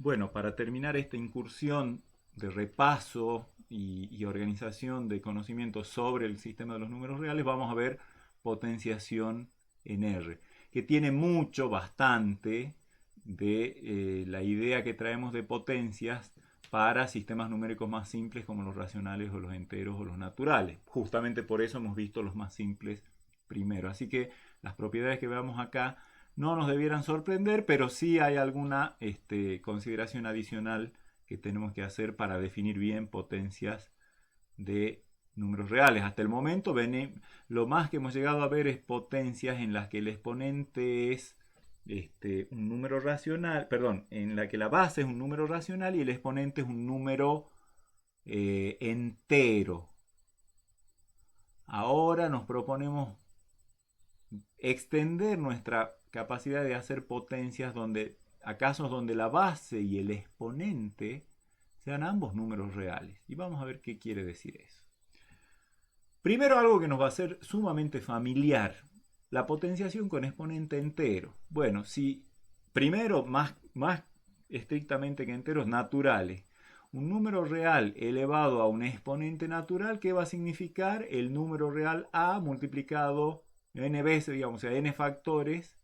Bueno, para terminar esta incursión de repaso y organización de conocimientos sobre el sistema de los números reales, vamos a ver potenciación en R, que tiene mucho, bastante, de la idea que traemos de potencias para sistemas numéricos más simples como los racionales o los enteros o los naturales. Justamente por eso hemos visto los más simples primero. Así que las propiedades que veamos acá no nos debieran sorprender, pero sí hay alguna consideración adicional que tenemos que hacer para definir bien potencias de números reales. Hasta el momento, lo más que hemos llegado a ver es potencias en las que el exponente es un número racional, perdón, en la que la base es un número racional y el exponente es un número entero. Ahora nos proponemos extender nuestra capacidad de hacer potencias a casos donde la base y el exponente sean ambos números reales. Y vamos a ver qué quiere decir eso. Primero, algo que nos va a ser sumamente familiar, la potenciación con exponente entero. Bueno, si primero, más estrictamente que enteros, naturales, un número real elevado a un exponente natural, ¿qué va a significar? El número real a multiplicado n veces, digamos, o sea, n factores.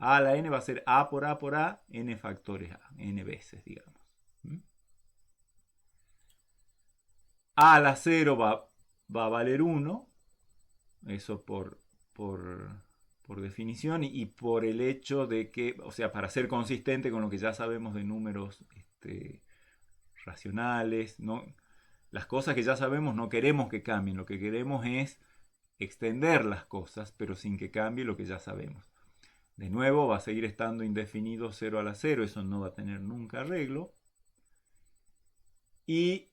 A a la n va a ser a por a, n factores a, n veces, digamos. A a la 0 va a valer 1, eso por definición y por el hecho de que, o sea, para ser consistente con lo que ya sabemos de números racionales, ¿no? Las cosas que ya sabemos no queremos que cambien, lo que queremos es extender las cosas, pero sin que cambie lo que ya sabemos. De nuevo, va a seguir estando indefinido 0 a la 0, eso no va a tener nunca arreglo. Y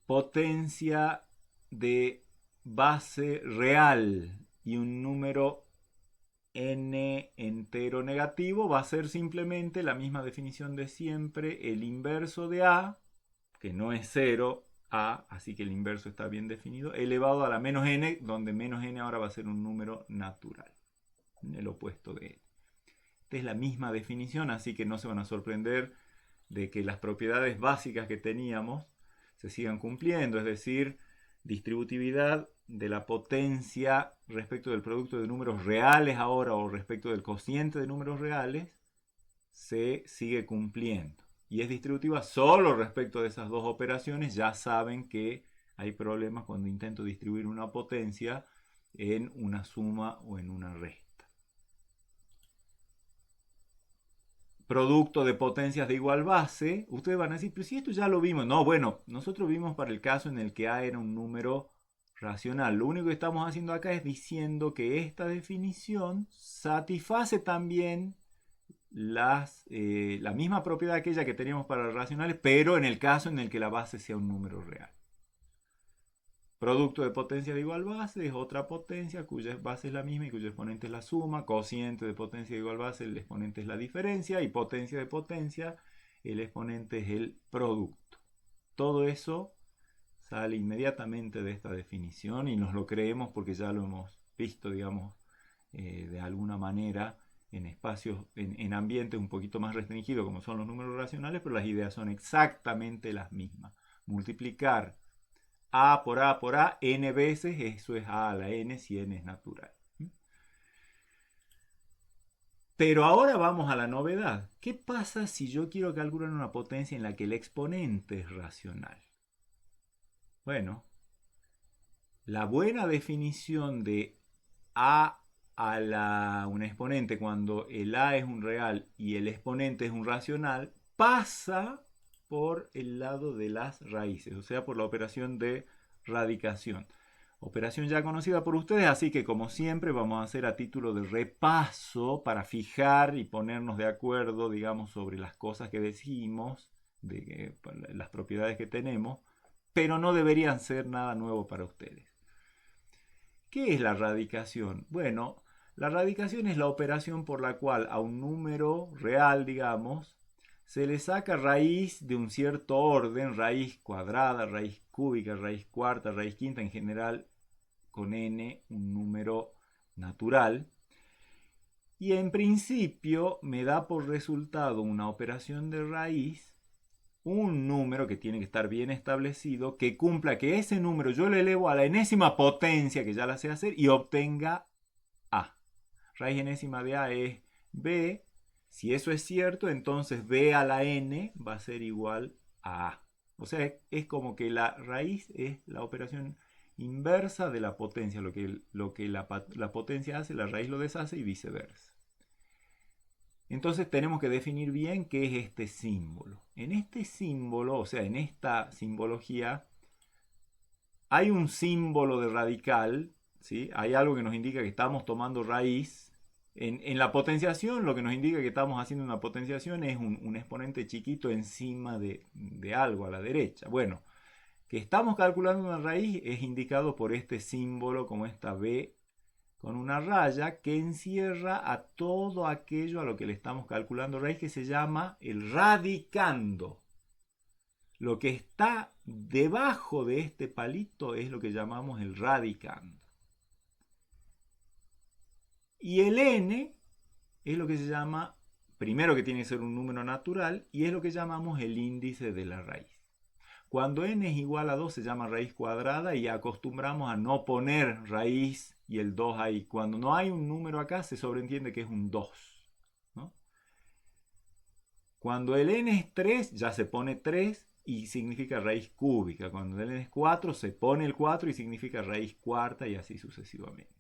potencia de base real y un número n entero negativo va a ser simplemente la misma definición de siempre, el inverso de a, que no es 0, a, así que el inverso está bien definido, elevado a la menos n, donde menos n ahora va a ser un número natural, el opuesto de él. Esta es la misma definición, así que no se van a sorprender de que las propiedades básicas que teníamos se sigan cumpliendo, es decir, distributividad de la potencia respecto del producto de números reales ahora o respecto del cociente de números reales se sigue cumpliendo. Y es distributiva solo respecto de esas dos operaciones. Ya saben que hay problemas cuando intento distribuir una potencia en una suma o en una resta. Producto de potencias de igual base, ustedes van a decir, pero si esto ya lo vimos. No, bueno, nosotros vimos para el caso en el que A era un número racional. Lo único que estamos haciendo acá es diciendo que esta definición satisface también la misma propiedad aquella que teníamos para las racionales, pero en el caso en el que la base sea un número real. Producto de potencia de igual base es otra potencia cuya base es la misma y cuyo exponente es la suma. Cociente de potencia de igual base, el exponente es la diferencia. Y potencia de potencia, el exponente es el producto. Todo eso sale inmediatamente de esta definición y nos lo creemos porque ya lo hemos visto, digamos, de alguna manera en espacios, en ambientes un poquito más restringidos como son los números racionales, pero las ideas son exactamente las mismas. Multiplicar a por a por a n veces, eso es a la n si n es natural. Pero ahora vamos a la novedad. ¿Qué pasa si yo quiero calcular una potencia en la que el exponente es racional? Bueno, la buena definición de un exponente cuando el a es un real y el exponente es un racional pasa por el lado de las raíces, o sea, por la operación de radicación. Operación ya conocida por ustedes, así que como siempre vamos a hacer a título de repaso para fijar y ponernos de acuerdo, digamos, sobre las cosas que decimos, de las propiedades que tenemos, pero no deberían ser nada nuevo para ustedes. ¿Qué es la radicación? Bueno, la radicación es la operación por la cual a un número real, digamos, se le saca raíz de un cierto orden, raíz cuadrada, raíz cúbica, raíz cuarta, raíz quinta, en general con n, un número natural, Y en principio me da por resultado una operación de raíz, un número que tiene que estar bien establecido, que cumpla que ese número yo le elevo a la enésima potencia, que ya la sé hacer, y obtenga a. Raíz enésima de a es b. Si eso es cierto, entonces b a la n va a ser igual a a. O sea, es como que la raíz es la operación inversa de la potencia. Lo que la potencia hace, la raíz lo deshace y viceversa. Entonces tenemos que definir bien qué es este símbolo. En este símbolo, o sea, en esta simbología, hay un símbolo de radical, ¿sí? Hay algo que nos indica que estamos tomando raíz. En la potenciación, lo que nos indica que estamos haciendo una potenciación es un exponente chiquito encima de algo a la derecha. Bueno, que estamos calculando una raíz es indicado por este símbolo como esta B con una raya que encierra a todo aquello a lo que le estamos calculando raíz, que se llama el radicando. Lo que está debajo de este palito es lo que llamamos el radicando. Y el n es lo que se llama, primero que tiene que ser un número natural, y es lo que llamamos el índice de la raíz. Cuando n es igual a 2 se llama raíz cuadrada y acostumbramos a no poner raíz y el 2 ahí. Cuando no hay un número acá se sobreentiende que es un 2. ¿No? Cuando el n es 3 ya se pone 3 y significa raíz cúbica. Cuando el n es 4 se pone el 4 y significa raíz cuarta y así sucesivamente.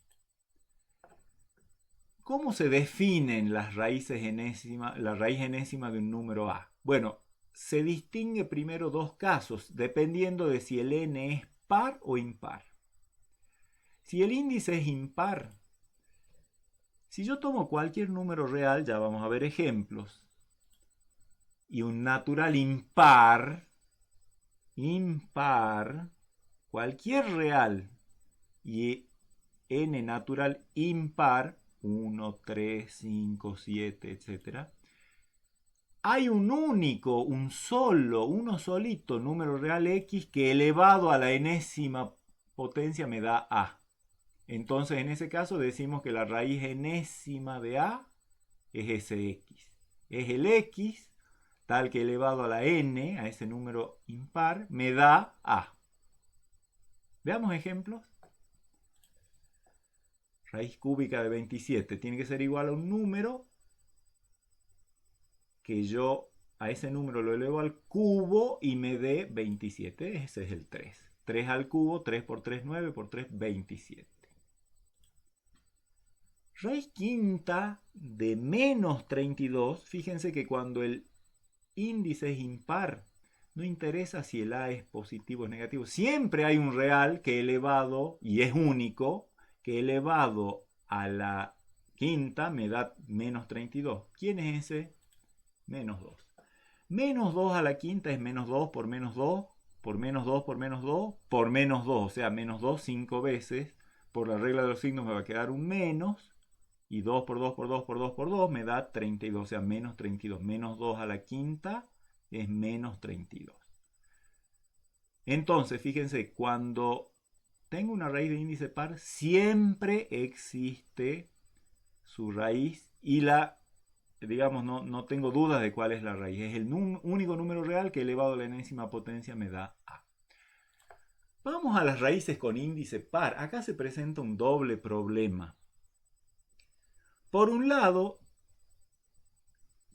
¿Cómo se definen las raíces enésimas, la raíz enésima de un número a? Bueno, se distingue primero dos casos, dependiendo de si el n es par o impar. Si el índice es impar, si yo tomo cualquier número real, ya vamos a ver ejemplos, y un natural impar, cualquier real y n natural impar, 1, 3, 5, 7, etc., hay un único, uno solito número real x que elevado a la enésima potencia me da a. Entonces en ese caso decimos que la raíz enésima de a es ese x. Es el x tal que elevado a la n, a ese número impar, me da a. Veamos ejemplos. Raíz cúbica de 27 tiene que ser igual a un número que yo a ese número lo elevo al cubo y me dé 27. Ese es el 3. 3 al cubo, 3 por 3, 9, por 3, 27. Raíz quinta de menos 32, fíjense que cuando el índice es impar, no interesa si el a es positivo o negativo. Siempre hay un real que elevado, y es único, que elevado a la quinta me da menos 32. ¿Quién es ese? Menos 2. Menos 2 a la quinta es menos 2 por menos 2, por menos 2 por menos 2, por menos 2. O sea, menos 2 5 veces. Por la regla de los signos me va a quedar un menos. Y 2 por 2 por 2 por 2 por 2 me da 32. O sea, menos 32. Menos 2 a la quinta es menos 32. Entonces, fíjense, cuando tengo una raíz de índice par, siempre existe su raíz y la, digamos, no tengo dudas de cuál es la raíz. Es el único número real que elevado a la enésima potencia me da a. Vamos a las raíces con índice par. Acá se presenta un doble problema. Por un lado,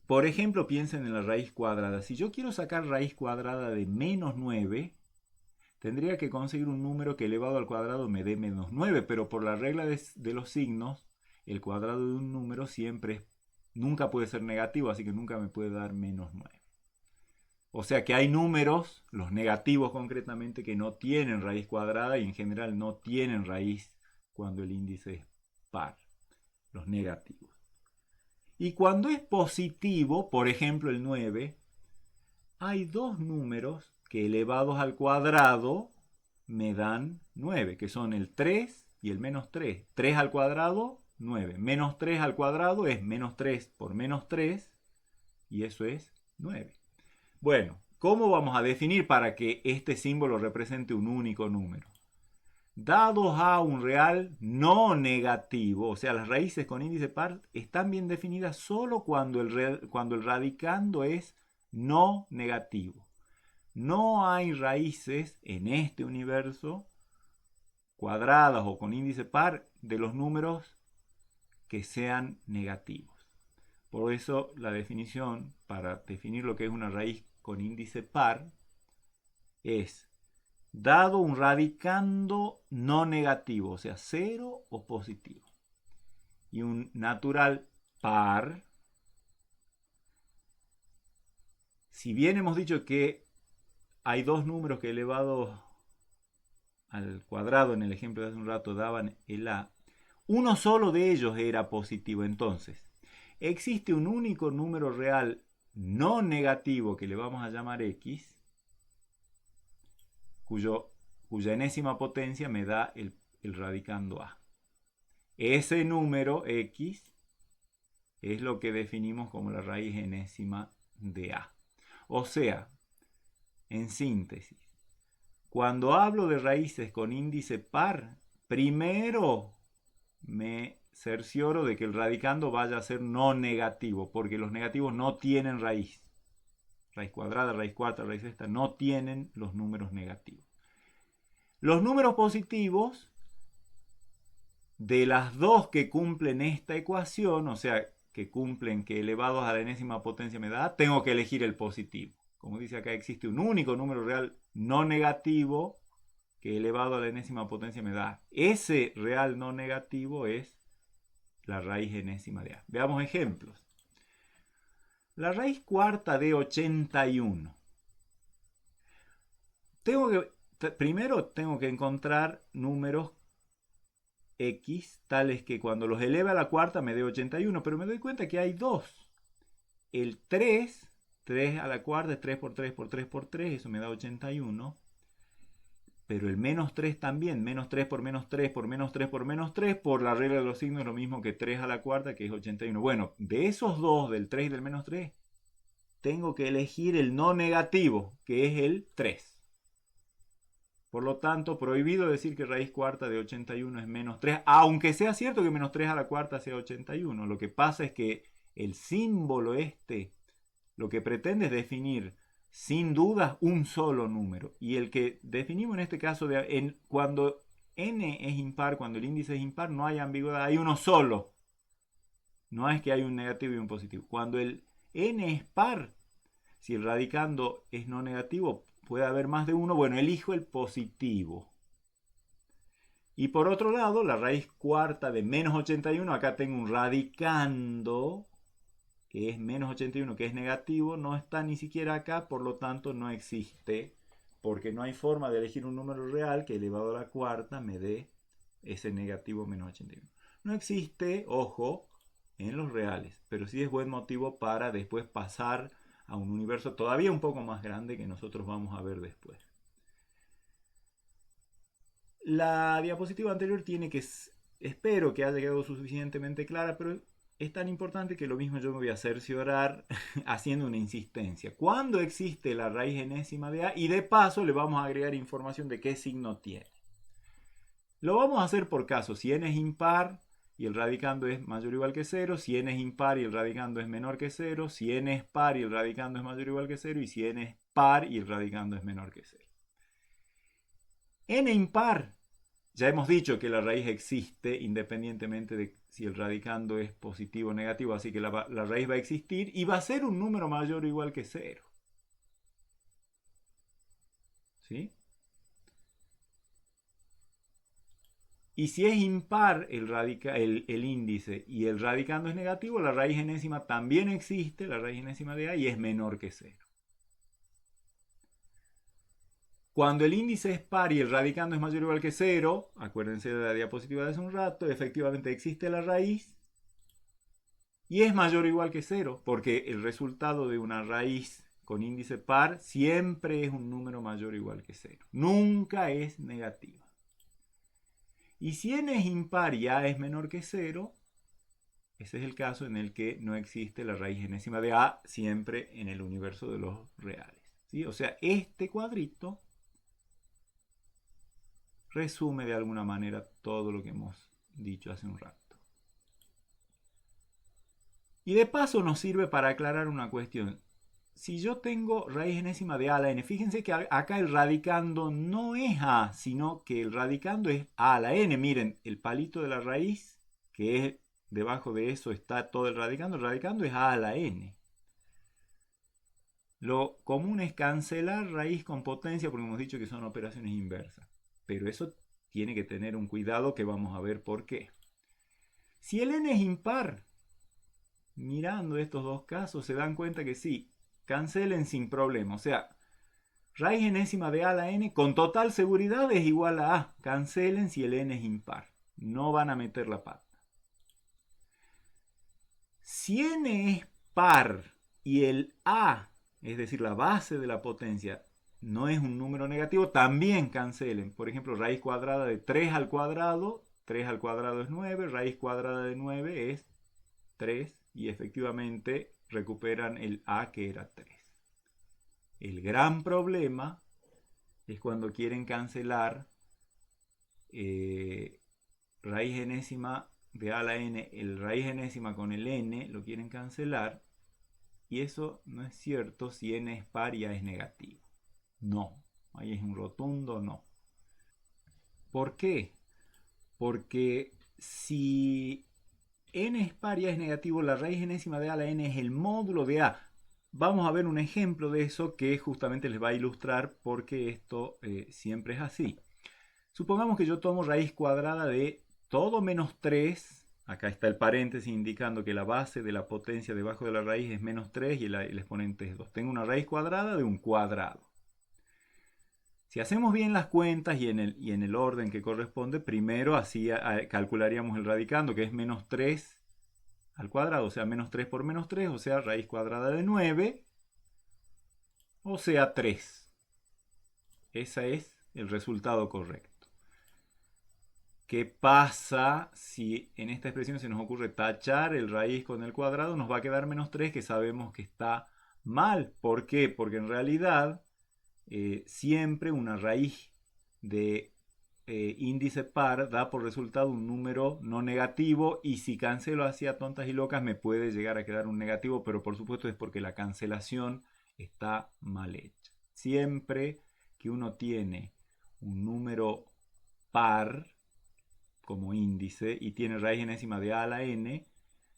por ejemplo, piensen en la raíz cuadrada. Si yo quiero sacar raíz cuadrada de menos 9, tendría que conseguir un número que elevado al cuadrado me dé menos 9, pero por la regla de los signos, el cuadrado de un número nunca puede ser negativo, así que nunca me puede dar menos 9. O sea que hay números, los negativos concretamente, que no tienen raíz cuadrada y en general no tienen raíz cuando el índice es par, los negativos. Y cuando es positivo, por ejemplo el 9, hay dos números que elevados al cuadrado me dan 9, que son el 3 y el menos 3. 3 al cuadrado, 9. Menos 3 al cuadrado es menos 3 por menos 3 y eso es 9. Bueno, ¿cómo vamos a definir para que este símbolo represente un único número? dados a un real no negativo, o sea, las raíces con índice par están bien definidas solo cuando el radicando es no negativo. No hay raíces en este universo cuadradas o con índice par de los números que sean negativos. Por eso la definición para definir lo que es una raíz con índice par es dado un radicando no negativo, o sea, cero o positivo, y un natural par. Si bien hemos dicho que hay dos números que elevados al cuadrado en el ejemplo de hace un rato daban el A, uno solo de ellos era positivo. Entonces, existe un único número real no negativo que le vamos a llamar X, cuya enésima potencia me da el radicando A. Ese número X es lo que definimos como la raíz enésima de A. O sea, en síntesis, cuando hablo de raíces con índice par, primero me cercioro de que el radicando vaya a ser no negativo, porque los negativos no tienen raíz. Raíz cuadrada, raíz cuarta, raíz sexta no tienen los números negativos. Los números positivos, de las dos que cumplen esta ecuación, o sea, que cumplen que elevados a la enésima potencia me da, tengo que elegir el positivo. Como dice acá, existe un único número real no negativo que elevado a la enésima potencia me da. Ese real no negativo es la raíz enésima de A. Veamos ejemplos. La raíz cuarta de 81. Primero tengo que encontrar números X tales que cuando los eleve a la cuarta me dé 81, pero me doy cuenta que hay dos. El 3 a la cuarta es 3 por 3 por 3 por 3, eso me da 81. Pero el menos 3 también, menos 3 por menos 3 por menos 3 por menos 3, por la regla de los signos es lo mismo que 3 a la cuarta, que es 81. Bueno, de esos dos, del 3 y del menos 3, tengo que elegir el no negativo, que es el 3. Por lo tanto, prohibido decir que raíz cuarta de 81 es menos 3, aunque sea cierto que menos 3 a la cuarta sea 81. Lo que pasa es que el símbolo lo que pretende es definir sin dudas un solo número. Y el que definimos en este caso, cuando n es impar, cuando el índice es impar, no hay ambigüedad, hay uno solo. No es que hay un negativo y un positivo. Cuando el n es par, si el radicando es no negativo, puede haber más de uno. Bueno, elijo el positivo. Y por otro lado, la raíz cuarta de menos 81, acá tengo un radicando que es menos 81, que es negativo, no está ni siquiera acá, por lo tanto no existe, porque no hay forma de elegir un número real que elevado a la cuarta me dé ese negativo menos 81. No existe, ojo, en los reales, pero sí es buen motivo para después pasar a un universo todavía un poco más grande que nosotros vamos a ver después. La diapositiva anterior tiene que, espero que haya quedado suficientemente clara, pero es tan importante que lo mismo yo me voy a cerciorar haciendo una insistencia. ¿Cuándo existe la raíz enésima de A? Y de paso le vamos a agregar información de qué signo tiene. Lo vamos a hacer por caso. Si n es impar y el radicando es mayor o igual que 0, si n es impar y el radicando es menor que 0, si n es par y el radicando es mayor o igual que 0, y si n es par y el radicando es menor que 0. N impar, ya hemos dicho que la raíz existe independientemente de si el radicando es positivo o negativo, así que la raíz va a existir y va a ser un número mayor o igual que 0. ¿Sí? Y si es impar el índice y el radicando es negativo, la raíz enésima también existe, la raíz enésima de A, y es menor que 0. Cuando el índice es par y el radicando es mayor o igual que 0, acuérdense de la diapositiva de hace un rato, efectivamente existe la raíz y es mayor o igual que 0, porque el resultado de una raíz con índice par siempre es un número mayor o igual que 0. Nunca es negativa. Y si n es impar y a es menor que 0, ese es el caso en el que no existe la raíz enésima de a siempre en el universo de los reales. ¿Sí? O sea, este cuadrito resume de alguna manera todo lo que hemos dicho hace un rato. Y de paso nos sirve para aclarar una cuestión. Si yo tengo raíz enésima de a a la n, fíjense que acá el radicando no es a, sino que el radicando es a la n. Miren, el palito de la raíz, que es debajo de eso está todo el radicando es a la n. Lo común es cancelar raíz con potencia porque hemos dicho que son operaciones inversas. Pero eso tiene que tener un cuidado que vamos a ver por qué. Si el n es impar, mirando estos dos casos se dan cuenta que sí, cancelen sin problema. O sea, raíz enésima de a a la n con total seguridad es igual a a. Cancelen si el n es impar. No van a meter la pata. Si n es par y el a, es decir, la base de la potencia, no es un número negativo, también cancelen. Por ejemplo, raíz cuadrada de 3 al cuadrado es 9, raíz cuadrada de 9 es 3 y efectivamente recuperan el a que era 3. El gran problema es cuando quieren cancelar raíz enésima de a a la n, el raíz enésima con el n lo quieren cancelar, y eso no es cierto si n es par y a es negativo. No, ahí es un rotundo no. ¿Por qué? Porque si n es par y a es negativo, la raíz enésima de a a la n es el módulo de a. Vamos a ver un ejemplo de eso que justamente les va a ilustrar porque esto siempre es así. Supongamos que yo tomo raíz cuadrada de todo menos 3. Acá está el paréntesis indicando que la base de la potencia debajo de la raíz es menos 3 y el exponente es 2. Tengo una raíz cuadrada de un cuadrado. Si hacemos bien las cuentas y en el orden que corresponde, primero así calcularíamos el radicando, que es menos 3 al cuadrado, o sea, menos 3 por menos 3, o sea, raíz cuadrada de 9, o sea, 3. Ese es el resultado correcto. ¿Qué pasa si en esta expresión se nos ocurre tachar el raíz con el cuadrado? Nos va a quedar menos 3, que sabemos que está mal. ¿Por qué? Porque en realidad siempre una raíz de índice par da por resultado un número no negativo, y si cancelo hacia tontas y locas me puede llegar a quedar un negativo, pero por supuesto es porque la cancelación está mal hecha. Siempre que uno tiene un número par como índice y tiene raíz enésima de a a la n,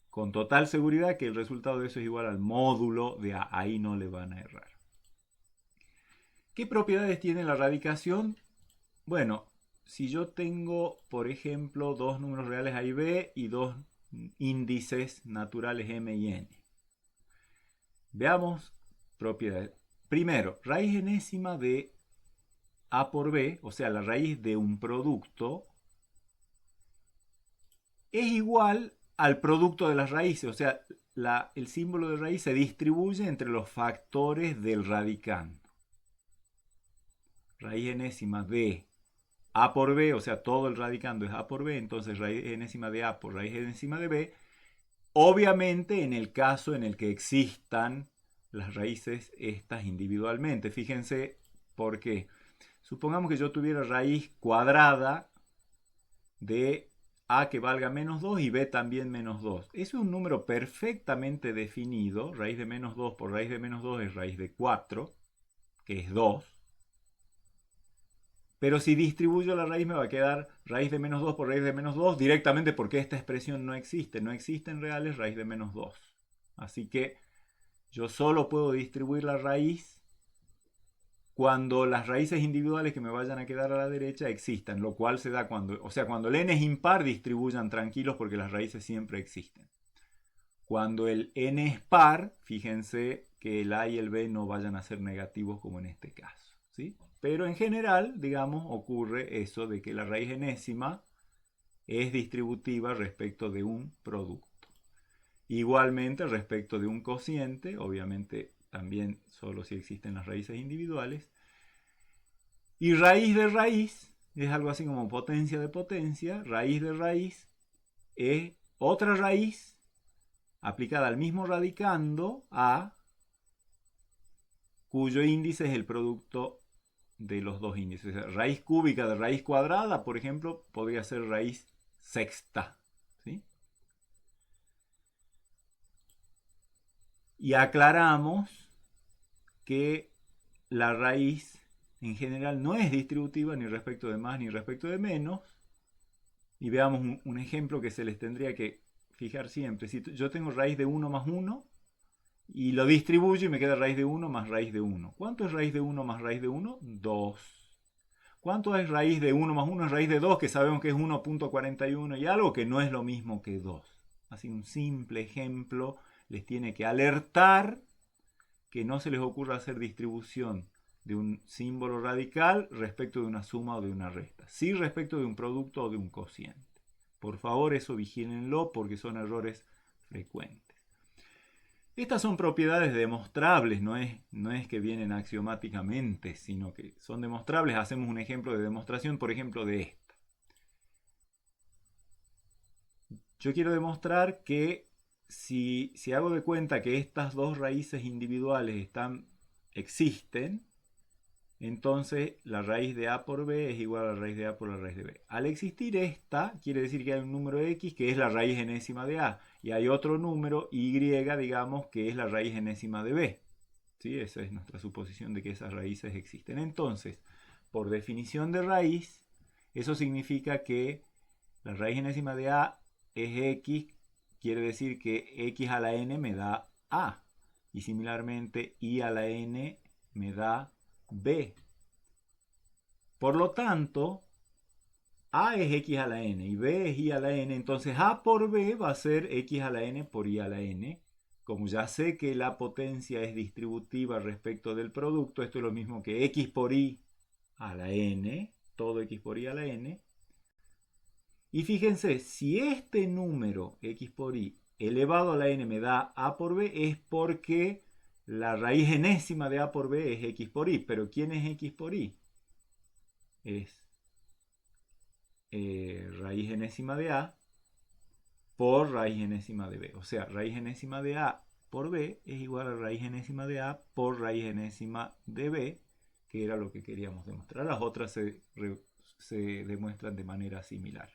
con total seguridad que el resultado de eso es igual al módulo de a. Ahí no le van a errar. ¿Qué propiedades tiene la radicación? Bueno, si yo tengo, por ejemplo, dos números reales a y b y dos índices naturales m y n. Veamos propiedades. Primero, raíz enésima de a por b, o sea, la raíz de un producto, es igual al producto de las raíces. O sea, el símbolo de raíz se distribuye entre los factores del radicando. Raíz enésima de a por b, o sea, todo el radicando es a por b, entonces raíz enésima de a por raíz enésima de b. Obviamente en el caso en el que existan las raíces estas individualmente. Fíjense por qué. Supongamos que yo tuviera raíz cuadrada de a que valga menos 2 y b también menos 2. Es un número perfectamente definido. Raíz de menos 2 por raíz de menos 2 es raíz de 4, que es 2. Pero si distribuyo la raíz me va a quedar raíz de menos 2 por raíz de menos 2 directamente, porque esta expresión no existe. No existen reales raíz de menos 2. Así que yo solo puedo distribuir la raíz cuando las raíces individuales que me vayan a quedar a la derecha existan, lo cual se da cuando, o sea, cuando el n es impar, distribuyan tranquilos porque las raíces siempre existen. Cuando el n es par, fíjense que el a y el b no vayan a ser negativos como en este caso, ¿sí? Pero en general, digamos, ocurre eso de que la raíz enésima es distributiva respecto de un producto. Igualmente respecto de un cociente, obviamente también solo si existen las raíces individuales. Y raíz de raíz es algo así como potencia de potencia. Raíz de raíz es otra raíz aplicada al mismo radicando a, cuyo índice es el producto de los dos índices. O sea, raíz cúbica de raíz cuadrada, por ejemplo, podría ser raíz sexta. ¿Sí? Y aclaramos que la raíz en general no es distributiva ni respecto de más ni respecto de menos. Y veamos un ejemplo que se les tendría que fijar siempre. Si yo tengo raíz de 1 más 1 y lo distribuyo y me queda raíz de 1 más raíz de 1. ¿Cuánto es raíz de 1 más raíz de 1? 2. ¿Cuánto es raíz de 1 más 1? Es raíz de 2, que sabemos que es 1.41 y algo, que no es lo mismo que 2. Así un simple ejemplo les tiene que alertar que no se les ocurra hacer distribución de un símbolo radical respecto de una suma o de una resta. Sí respecto de un producto o de un cociente. Por favor, eso vigílenlo porque son errores frecuentes. Estas son propiedades demostrables, no es que vienen axiomáticamente, sino que son demostrables. Hacemos un ejemplo de demostración, por ejemplo, de esta. Yo quiero demostrar que si hago de cuenta que estas dos raíces individuales existen, entonces la raíz de a por b es igual a la raíz de a por la raíz de b. Al existir esta, quiere decir que hay un número x que es la raíz enésima de a, y hay otro número y, digamos, que es la raíz enésima de b. ¿Sí? Esa es nuestra suposición de que esas raíces existen. Entonces, por definición de raíz, eso significa que la raíz enésima de a es x, quiere decir que x a la n me da a, y similarmente y a la n me da b. Por lo tanto, a es x a la n y b es y a la n, entonces a por b va a ser x a la n por y a la n. Como ya sé que la potencia es distributiva respecto del producto, esto es lo mismo que x por y a la n, todo x por y a la n. Y fíjense, si este número x por y elevado a la n me da a por b, es porque la raíz enésima de a por b es x por y. Pero ¿quién es x por y? Es raíz enésima de a por raíz enésima de b. O sea, raíz enésima de a por b es igual a raíz enésima de a por raíz enésima de b, que era lo que queríamos demostrar. Las otras se demuestran de manera similar.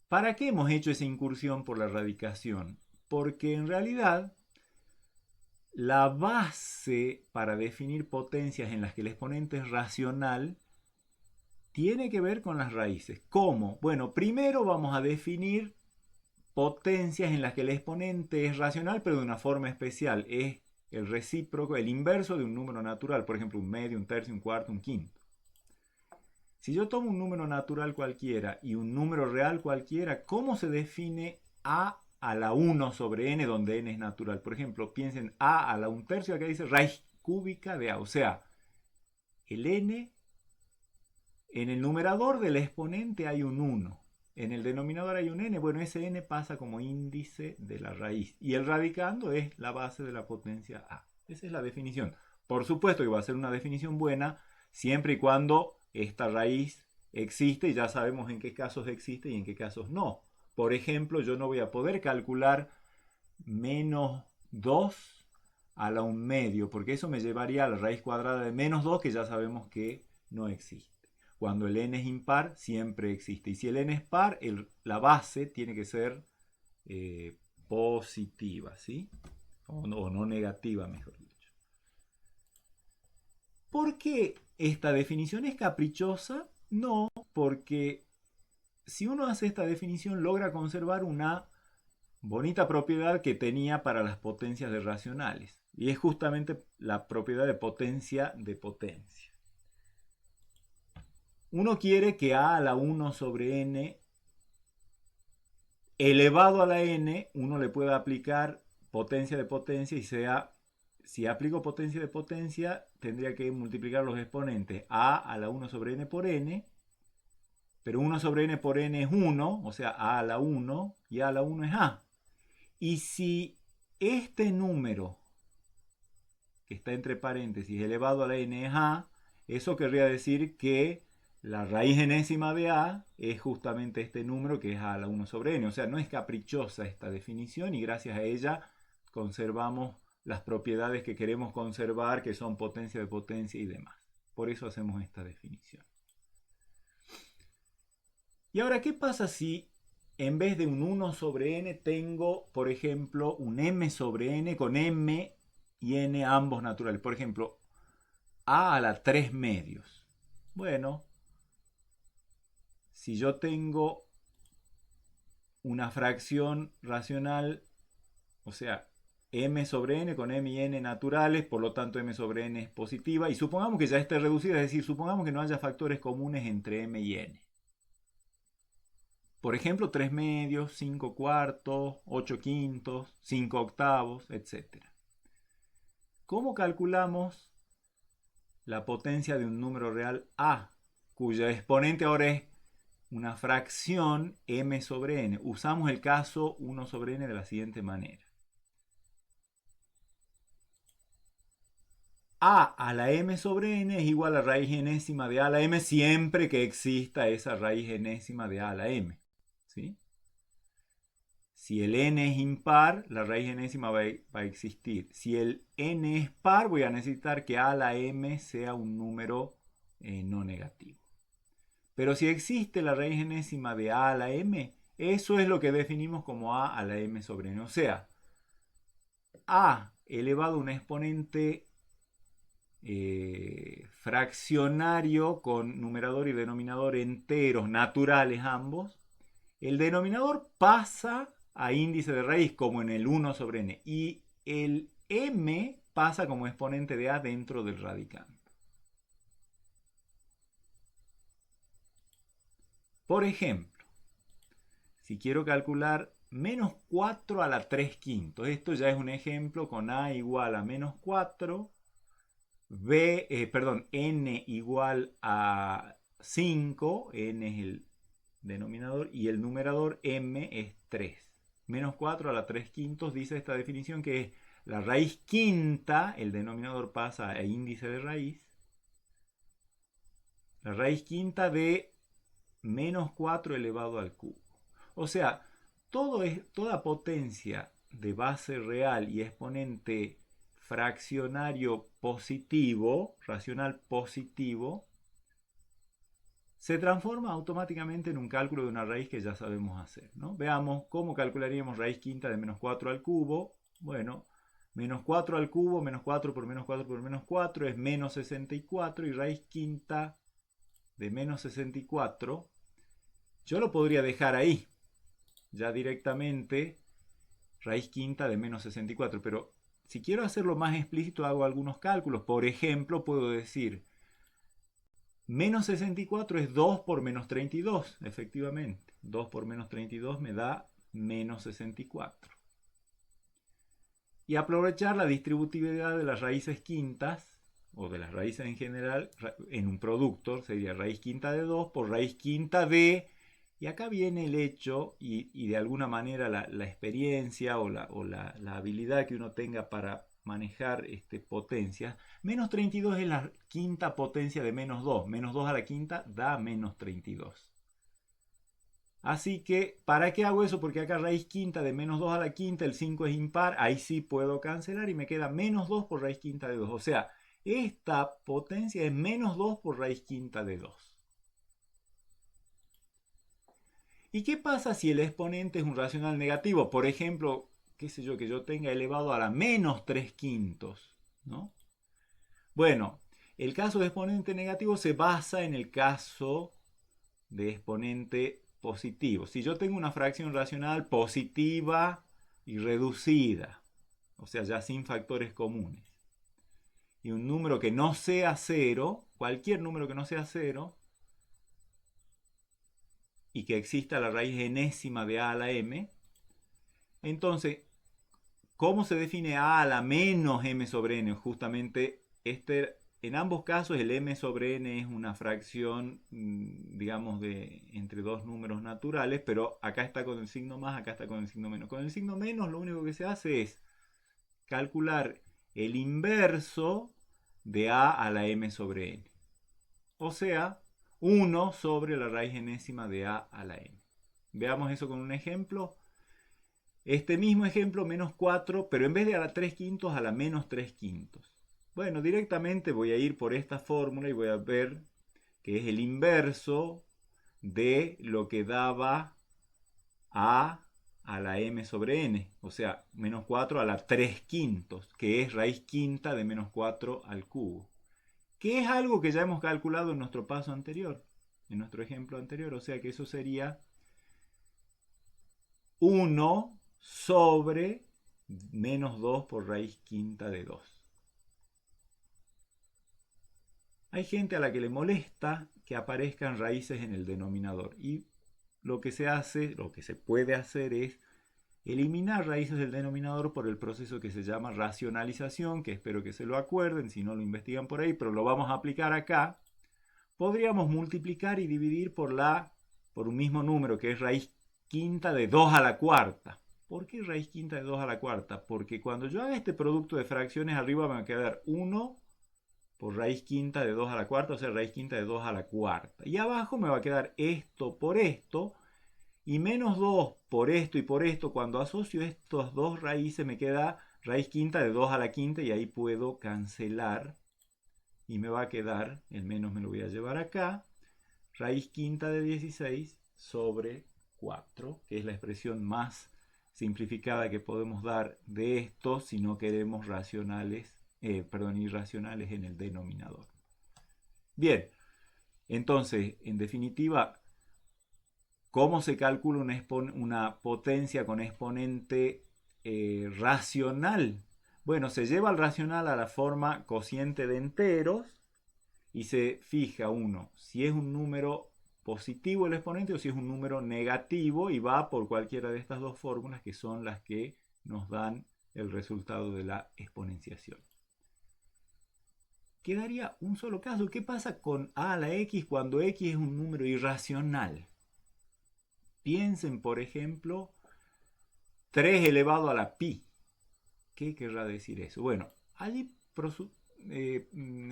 ¿Para qué hemos hecho esa incursión por la radicación? Porque en realidad la base para definir potencias en las que el exponente es racional tiene que ver con las raíces. ¿Cómo? Bueno, primero vamos a definir potencias en las que el exponente es racional, pero de una forma especial. Es el recíproco, el inverso de un número natural. Por ejemplo, un medio, un tercio, un cuarto, un quinto. Si yo tomo un número natural cualquiera y un número real cualquiera, ¿cómo se define a la 1 sobre n, donde n es natural? Por ejemplo, piensen a la 1/3, acá dice raíz cúbica de a. O sea, el n, en el numerador del exponente hay un 1. En el denominador hay un n. Bueno, ese n pasa como índice de la raíz. Y el radicando es la base de la potencia a. Esa es la definición. Por supuesto que va a ser una definición buena siempre y cuando esta raíz existe y ya sabemos en qué casos existe y en qué casos no. Por ejemplo, yo no voy a poder calcular menos 2 a la 1/2, porque eso me llevaría a la raíz cuadrada de menos 2, que ya sabemos que no existe. Cuando el n es impar, siempre existe. Y si el n es par, la base tiene que ser positiva, ¿sí? O no negativa, mejor dicho. ¿Por qué esta definición es caprichosa? No, porque si uno hace esta definición logra conservar una bonita propiedad que tenía para las potencias de racionales. Y es justamente la propiedad de potencia de potencia. Uno quiere que a la 1 sobre n elevado a la n, uno le pueda aplicar potencia de potencia y sea, si aplico potencia de potencia, tendría que multiplicar los exponentes a la 1 sobre n por n, pero 1 sobre n por n es 1, o sea, a la 1, y a la 1 es a. Y si este número, que está entre paréntesis, elevado a la n es a, eso querría decir que la raíz enésima de a es justamente este número, que es a la 1 sobre n. O sea, no es caprichosa esta definición y gracias a ella conservamos las propiedades que queremos conservar, que son potencia de potencia y demás. Por eso hacemos esta definición. Y ahora, ¿qué pasa si en vez de un 1 sobre n tengo, por ejemplo, un m sobre n con m y n ambos naturales? Por ejemplo, a a la 3 medios. Bueno, si yo tengo una fracción racional, o sea, m sobre n con m y n naturales, por lo tanto m sobre n es positiva, y supongamos que ya esté reducida, es decir, supongamos que no haya factores comunes entre m y n. Por ejemplo, 3 medios, 5 cuartos, 8 quintos, 5 octavos, etc. ¿Cómo calculamos la potencia de un número real a, cuyo exponente ahora es una fracción m sobre n? Usamos el caso 1 sobre n de la siguiente manera. A la m sobre n es igual a raíz enésima de a a la m siempre que exista esa raíz enésima de a a la m. ¿Sí? Si el n es impar, la raíz enésima va a existir. Si el n es par, voy a necesitar que a a la m sea un número no negativo. Pero si existe la raíz enésima de a a la m, eso es lo que definimos como a a la m sobre n. O sea, a elevado a un exponente fraccionario con numerador y denominador enteros, naturales ambos. El denominador pasa a índice de raíz como en el 1 sobre n y el m pasa como exponente de a dentro del radicando. Por ejemplo, si quiero calcular menos 4 a la 3 quintos, esto ya es un ejemplo con a igual a menos 4, n igual a 5, n es el denominador, y el numerador m es 3. Menos 4 a la 3 quintos dice esta definición que es la raíz quinta, el denominador pasa a índice de raíz, la raíz quinta de menos 4 elevado al cubo. O sea, toda potencia de base real y exponente fraccionario positivo, racional positivo, se transforma automáticamente en un cálculo de una raíz que ya sabemos hacer, ¿no? Veamos cómo calcularíamos raíz quinta de menos 4 al cubo. Bueno, menos 4 al cubo, menos 4 por menos 4 por menos 4 es menos 64, y raíz quinta de menos 64, yo lo podría dejar ahí, ya directamente, raíz quinta de menos 64, pero si quiero hacerlo más explícito hago algunos cálculos. Por ejemplo, puedo decir menos 64 es 2 por menos 32, efectivamente. 2 por menos 32 me da menos 64. Y aprovechar la distributividad de las raíces quintas, o de las raíces en general, en un producto, sería raíz quinta de 2 por raíz quinta de... Y acá viene el hecho y de alguna manera la experiencia o la habilidad que uno tenga para manejar potencias. Menos 32 es la quinta potencia de menos 2. Menos 2 a la quinta da menos 32. Así que, ¿para qué hago eso? Porque acá raíz quinta de menos 2 a la quinta, el 5 es impar, ahí sí puedo cancelar y me queda menos 2 por raíz quinta de 2. O sea, esta potencia es menos 2 por raíz quinta de 2. ¿Y qué pasa si el exponente es un racional negativo? Por ejemplo, qué sé yo, que yo tenga elevado a la menos 3 quintos, ¿no? Bueno, el caso de exponente negativo se basa en el caso de exponente positivo. Si yo tengo una fracción racional positiva y reducida, o sea, ya sin factores comunes, y un número que no sea cero, cualquier número que no sea cero, y que exista la raíz enésima de a a la m, entonces, ¿cómo se define a la menos m sobre n? Justamente en ambos casos el m sobre n es una fracción, digamos, entre dos números naturales, pero acá está con el signo más, acá está con el signo menos. Con el signo menos lo único que se hace es calcular el inverso de a a la m sobre n. O sea, 1 sobre la raíz enésima de a a la m. Veamos eso con un ejemplo. Este mismo ejemplo, menos 4, pero en vez de a la 3 quintos, a la menos 3 quintos. Bueno, directamente voy a ir por esta fórmula y voy a ver que es el inverso de lo que daba a la m sobre n, o sea, menos 4 a la 3 quintos, que es raíz quinta de menos 4 al cubo, que es algo que ya hemos calculado en nuestro paso anterior, en nuestro ejemplo anterior, o sea que eso sería 1 sobre menos 2 por raíz quinta de 2. Hay gente a la que le molesta que aparezcan raíces en el denominador y lo que se hace, lo que se puede hacer es eliminar raíces del denominador por el proceso que se llama racionalización, que espero que se lo acuerden, si no lo investigan por ahí, pero lo vamos a aplicar acá. Podríamos multiplicar y dividir por un mismo número, que es raíz quinta de 2 a la cuarta. ¿Por qué raíz quinta de 2 a la cuarta? Porque cuando yo haga este producto de fracciones, arriba me va a quedar 1 por raíz quinta de 2 a la cuarta, o sea, raíz quinta de 2 a la cuarta. Y abajo me va a quedar esto por esto, y menos 2 por esto y por esto. Cuando asocio estas dos raíces me queda raíz quinta de 2 a la quinta, y ahí puedo cancelar. Y me va a quedar, el menos me lo voy a llevar acá, raíz quinta de 16 sobre 4, que es la expresión más simplificada que podemos dar de esto si no queremos irracionales en el denominador. Bien, entonces, en definitiva, ¿cómo se calcula una potencia con exponente racional? Bueno, se lleva al racional a la forma cociente de enteros y se fija uno si es un número positivo el exponente o si es un número negativo, y va por cualquiera de estas dos fórmulas que son las que nos dan el resultado de la exponenciación. Quedaría un solo caso. ¿Qué pasa con a la x cuando x es un número irracional? Piensen, por ejemplo, 3 elevado a la pi. ¿Qué querrá decir eso? Bueno, allí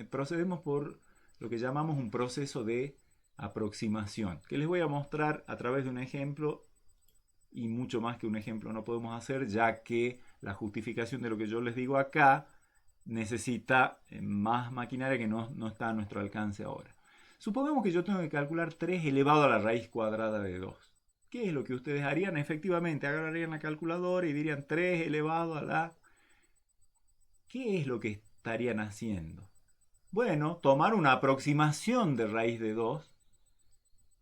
procedemos por lo que llamamos un proceso de aproximación, que les voy a mostrar a través de un ejemplo, y mucho más que un ejemplo no podemos hacer, ya que la justificación de lo que yo les digo acá necesita más maquinaria que no está a nuestro alcance ahora. Supongamos que yo tengo que calcular 3 elevado a la raíz cuadrada de 2. ¿Qué es lo que ustedes harían? Efectivamente, agarrarían la calculadora y dirían 3 elevado a la... ¿Qué es lo que estarían haciendo? Bueno, tomar una aproximación de raíz de 2.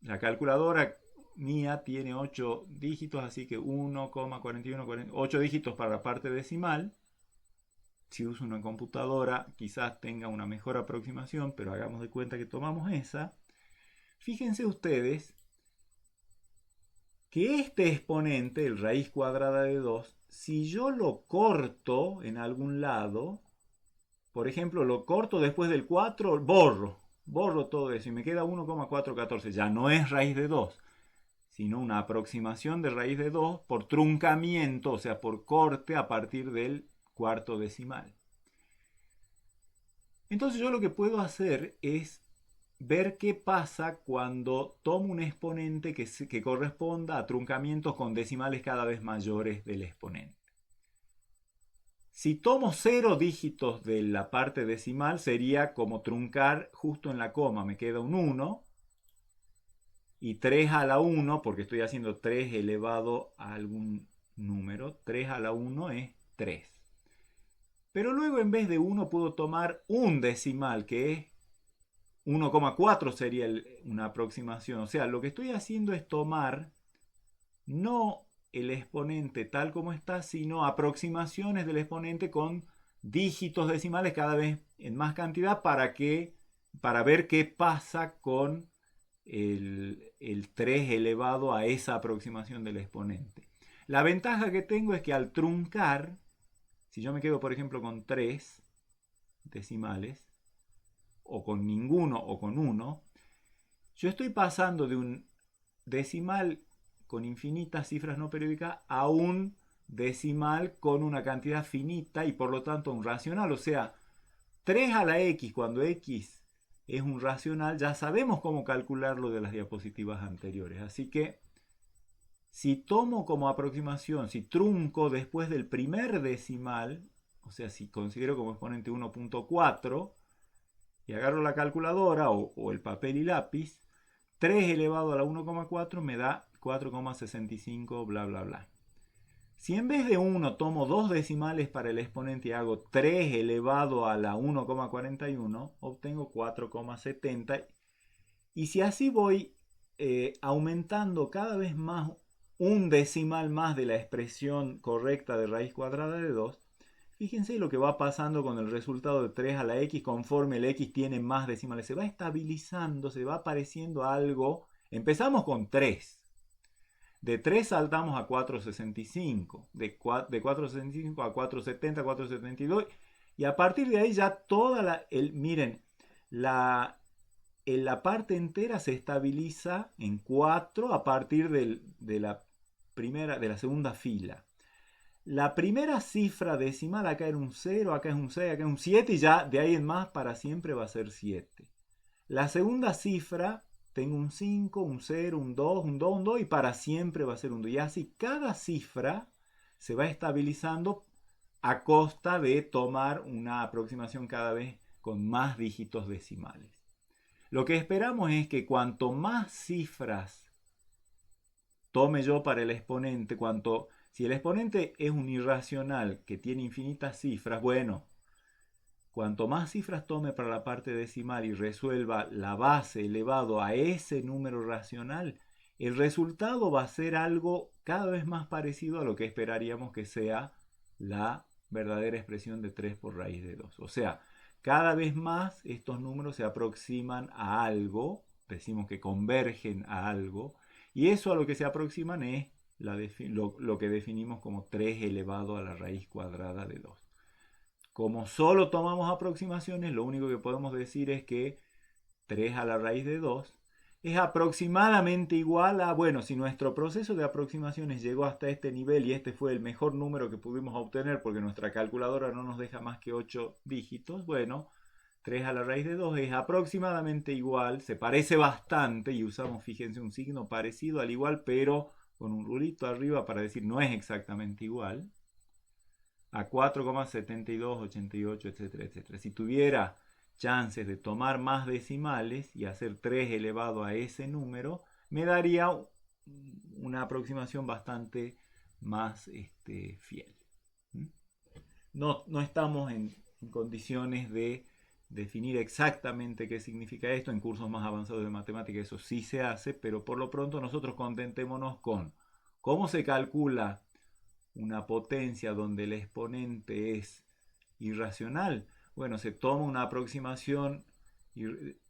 La calculadora mía tiene 8 dígitos, así que 1,41, 8 dígitos para la parte decimal. Si uso una computadora, quizás tenga una mejor aproximación, pero hagamos de cuenta que tomamos esa. Fíjense ustedes que este exponente, el raíz cuadrada de 2, si yo lo corto en algún lado, por ejemplo, lo corto después del 4, borro todo eso y me queda 1,414. Ya no es raíz de 2, sino una aproximación de raíz de 2 por truncamiento, o sea, por corte a partir del cuarto decimal. Entonces yo lo que puedo hacer es ver qué pasa cuando tomo un exponente que corresponda a truncamientos con decimales cada vez mayores del exponente. Si tomo 0 dígitos de la parte decimal, sería como truncar justo en la coma. Me queda un 1. Y 3 a la 1, porque estoy haciendo 3 elevado a algún número. 3 a la 1 es 3. Pero luego en vez de 1 puedo tomar un decimal, que es 1,4 sería una aproximación. O sea, lo que estoy haciendo es tomar no el exponente tal como está, sino aproximaciones del exponente con dígitos decimales cada vez en más cantidad para ver qué pasa con el 3 elevado a esa aproximación del exponente. La ventaja que tengo es que al truncar, si yo me quedo por ejemplo con 3 decimales, o con ninguno o con 1, yo estoy pasando de un decimal con infinitas cifras no periódicas a un decimal con una cantidad finita y por lo tanto un racional. O sea, 3 a la x, cuando x es un racional, ya sabemos cómo calcularlo de las diapositivas anteriores. Así que si tomo como aproximación, si trunco después del primer decimal, o sea, si considero como exponente 1.4 y agarro la calculadora o el papel y lápiz, 3 elevado a la 1,4 me da 4,65 bla bla bla. Si en vez de 1 tomo dos decimales para el exponente y hago 3 elevado a la 1,41, obtengo 4,70. Y si así voy aumentando cada vez más un decimal más de la expresión correcta de raíz cuadrada de 2, fíjense lo que va pasando con el resultado de 3 a la x conforme el x tiene más decimales. Se va estabilizando, se va apareciendo algo. Empezamos con 3. De 3 saltamos a 4,65. De 4,65 a 4,70, 4,72. Y a partir de ahí ya toda miren, la parte entera se estabiliza en 4 a partir de la segunda fila. La primera cifra decimal acá era un 0, acá es un 6, acá es un 7 y ya de ahí en más para siempre va a ser 7. La segunda cifra tengo un 5, un 0, un 2, un 2, un 2 y para siempre va a ser un 2. Y así cada cifra se va estabilizando a costa de tomar una aproximación cada vez con más dígitos decimales. Lo que esperamos es que cuanto más cifras tome yo para el exponente, si el exponente es un irracional que tiene infinitas cifras, bueno, cuanto más cifras tome para la parte decimal y resuelva la base elevado a ese número racional, el resultado va a ser algo cada vez más parecido a lo que esperaríamos que sea la verdadera expresión de 3 por raíz de 2. O sea, cada vez más estos números se aproximan a algo, decimos que convergen a algo, y eso a lo que se aproximan es lo que definimos como 3 elevado a la raíz cuadrada de 2. Como solo tomamos aproximaciones, lo único que podemos decir es que 3 a la raíz de 2 es aproximadamente igual a, bueno, si nuestro proceso de aproximaciones llegó hasta este nivel y este fue el mejor número que pudimos obtener porque nuestra calculadora no nos deja más que 8 dígitos, bueno, 3 a la raíz de 2 es aproximadamente igual, se parece bastante y usamos, fíjense, un signo parecido al igual, pero con un rulito arriba para decir no es exactamente igual, a 4,7288, etcétera, etcétera. Si tuviera chances de tomar más decimales y hacer 3 elevado a ese número, me daría una aproximación bastante más fiel. No estamos en condiciones de definir exactamente qué significa esto. En cursos más avanzados de matemática eso sí se hace, pero por lo pronto nosotros contentémonos con cómo se calcula una potencia donde el exponente es irracional. Bueno, se toma una aproximación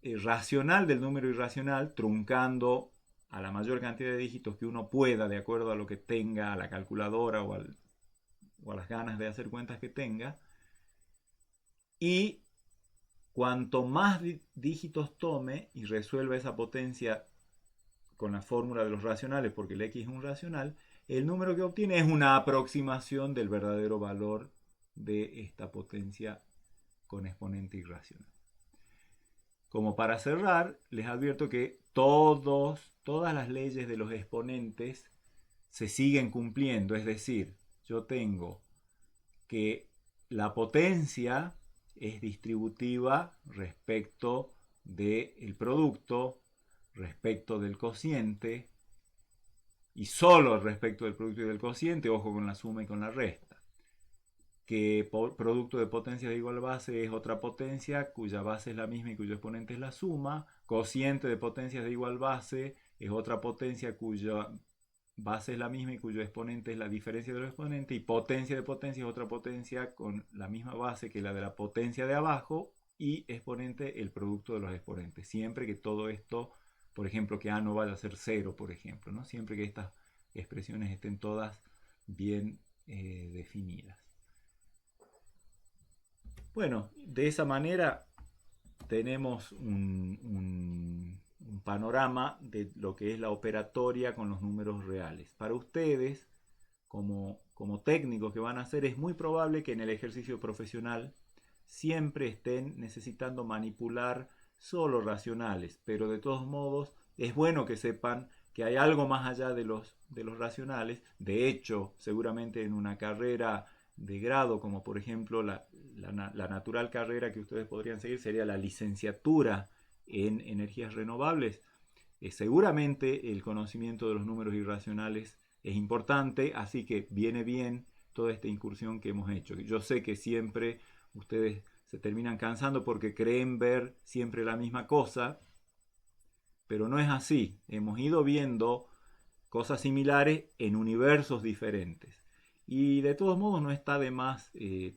racional del número irracional, truncando a la mayor cantidad de dígitos que uno pueda, de acuerdo a lo que tenga, a la calculadora o a las ganas de hacer cuentas que tenga. Y cuanto más dígitos tome y resuelva esa potencia con la fórmula de los racionales, porque el x es un racional, el número que obtiene es una aproximación del verdadero valor de esta potencia con exponente irracional. Como para cerrar, les advierto que todas las leyes de los exponentes se siguen cumpliendo, es decir, yo tengo que la potencia es distributiva respecto del producto, respecto del cociente, y solo respecto del producto y del cociente, ojo con la suma y con la resta. Que producto de potencia de igual base es otra potencia cuya base es la misma y cuyo exponente es la suma. Cociente de potencias de igual base es otra potencia cuya base es la misma y cuyo exponente es la diferencia de los exponentes. Y potencia de potencia es otra potencia con la misma base que la de la potencia de abajo y exponente el producto de los exponentes. Siempre que todo esto, por ejemplo, que A no vaya a ser 0, por ejemplo, ¿no? Siempre que estas expresiones estén todas bien definidas. Bueno, de esa manera tenemos un panorama de lo que es la operatoria con los números reales. Para ustedes, como técnicos que van a hacer, es muy probable que en el ejercicio profesional siempre estén necesitando manipular solo racionales, pero de todos modos es bueno que sepan que hay algo más allá de los racionales. De hecho, seguramente en una carrera de grado, como por ejemplo la natural carrera que ustedes podrían seguir sería la licenciatura en energías renovables, seguramente el conocimiento de los números irracionales es importante, así que viene bien toda esta incursión que hemos hecho. Yo sé que siempre ustedes se terminan cansando porque creen ver siempre la misma cosa, pero no es así. Hemos ido viendo cosas similares en universos diferentes. Y de todos modos no está de más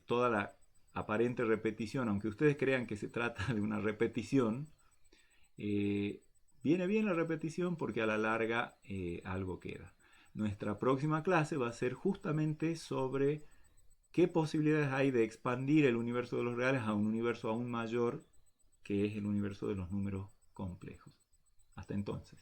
toda la aparente repetición, aunque ustedes crean que se trata de una repetición, eh, viene bien la repetición porque a la larga algo queda. Nuestra próxima clase va a ser justamente sobre qué posibilidades hay de expandir el universo de los reales a un universo aún mayor, que es el universo de los números complejos. Hasta entonces.